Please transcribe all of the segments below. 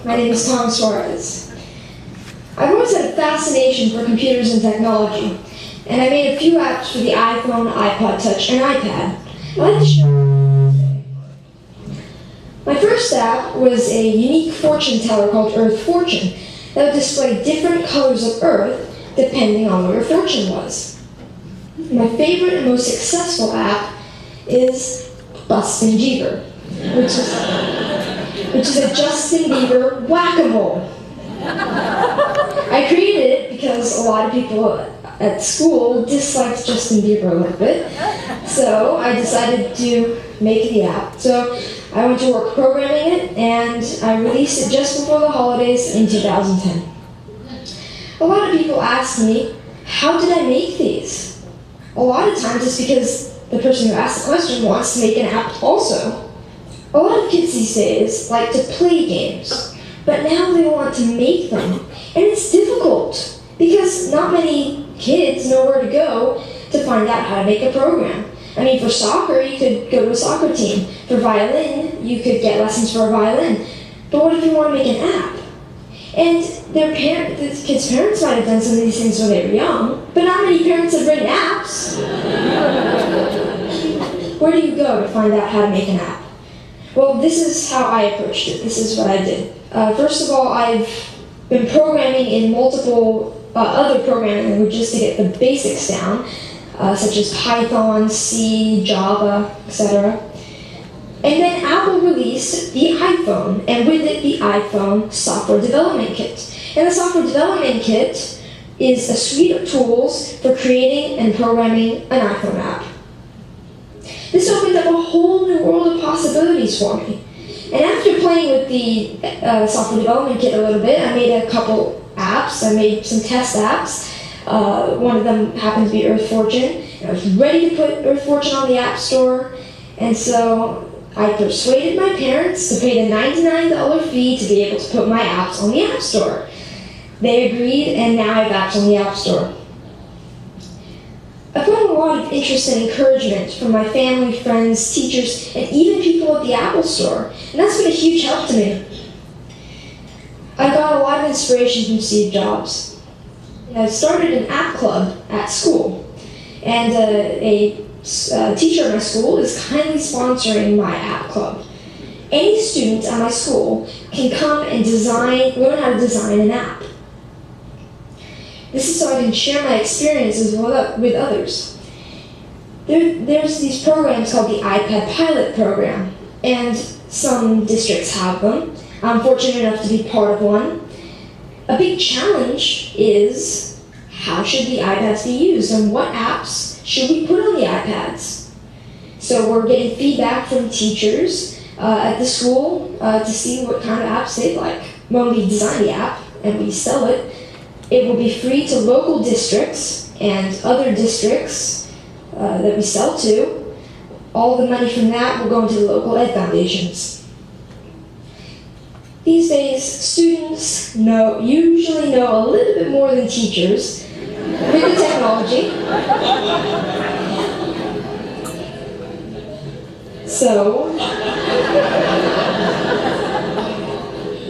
My name is Tom Suarez. I've always had a fascination for computers and technology, and I made a few apps for the iPhone, iPod Touch, and iPad. I'd like to share today. My first app was a unique fortune teller called Earth Fortune that would display different colors of Earth depending on what your fortune was. My favorite and most successful app is Bustin' Jeeber, which is a Justin Bieber whack-a-mole. I created it because a lot of people at school disliked Justin Bieber a little bit, so I decided to make the app. So I went to work programming it, and I released it just before the holidays in 2010. A lot of people ask me, how did I make these? A lot of times it's because the person who asked the question wants to make an app also. A lot of kids these days like to play games, but now they want to make them. And it's difficult because not many kids know where to go to find out how to make a program. I mean, for soccer, you could go to a soccer team. For violin, you could get lessons for a violin. But what if you want to make an app? And the kids' parents might have done some of these things when they were young, but not many parents have written apps. Where do you go to find out how to make an app? Well, this is how I approached it. This is what I did. First of all, I've been programming in multiple other programming languages to get the basics down, such as Python, C, Java, etc. And then Apple released the iPhone, and with it the iPhone Software Development Kit. And the Software Development Kit is a suite of tools for creating and programming an iPhone app. This opened up a whole new world of possibilities for me. And after playing with the Software Development Kit a little bit, I made a couple apps. I made some test apps. One of them happened to be Earth Fortune. And I was ready to put Earth Fortune on the App Store, and so I persuaded my parents to pay the $99 fee to be able to put my apps on the App Store. They agreed, and now I have apps on the App Store. I've gotten a lot of interest and encouragement from my family, friends, teachers, and even people at the Apple Store, and that's been a huge help to me. I got a lot of inspiration from Steve Jobs. I started an app club at school, and a teacher at my school is kindly sponsoring my app club. Any student at my school can come and learn how to design an app. This is so I can share my experiences with others. There's these programs called the iPad Pilot Program, and some districts have them. I'm fortunate enough to be part of one. A big challenge is, how should the iPads be used, and what apps should we put on the iPads? So we're getting feedback from teachers at the school to see what kind of apps they'd like. When we design the app and we sell it, it will be free to local districts and other districts that we sell to. All the money from that will go into the local ed foundations. These days, students usually know a little bit more than teachers with the technology. So,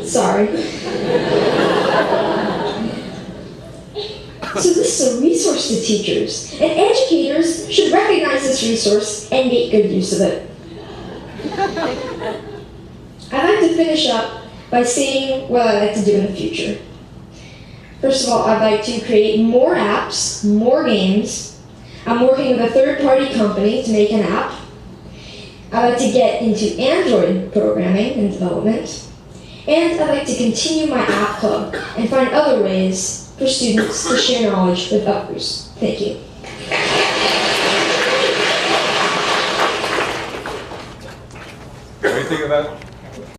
sorry. So this is a resource to teachers, and educators should recognize this resource and make good use of it. I'd like to finish up by saying what I'd like to do in the future. First of all, I'd like to create more apps, more games. I'm working with a third-party company to make an app. I'd like to get into Android programming and development. And I'd like to continue my app club and find other ways for students to share knowledge with others. Thank you. What do you think of that?